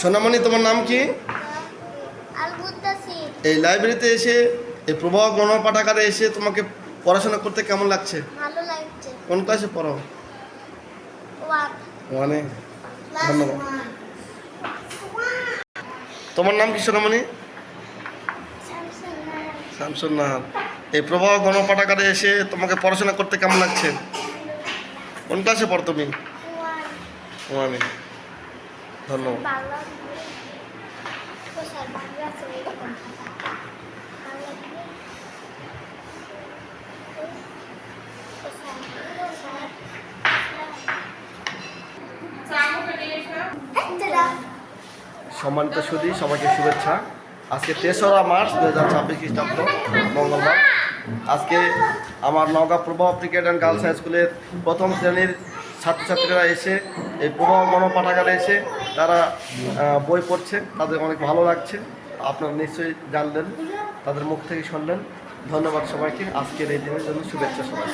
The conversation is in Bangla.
সোনামণি, তোমার নাম কি? এই লাইব্রেরিতে এসে, এই প্রবাহ গণপাঠাগারে এসে তোমাকে পড়াশোনা করতে কেমন লাগছে? ভালো লাগছে। কোন ক্লাসে পড়ো? 1 ধন্যবাদ। তোমার নাম কি সোনামণি? শামসুন নাহার। এই প্রবাহ গণপাঠাগারে এসে তোমাকে পড়াশোনা করতে কেমন লাগছে? কোন ক্লাসে পড়ো তুমি? 1 ধন্যবাদ। সম্মানিত সুধী, সবাইকে শুভেচ্ছা। আজকে 3রা মার্চ 2026 খ্রিস্টাব্দ মঙ্গলবার। আজকে আমার নওগাঁ প্রবাহ ব্রিগেড অ্যান্ড গার্লস হাই স্কুলের প্রথম শ্রেণীর ছাত্রছাত্রীরা এসে এই প্রবাহ গণপাঠাগারে এসে তারা বই পড়ছে। তাদের অনেক ভালো লাগছে। আপনারা নিশ্চয়ই জানলেন, তাদের মুখ থেকে শুনলেন। ধন্যবাদ সবাইকে। আজকের এই দিনের জন্য শুভেচ্ছা সবাই।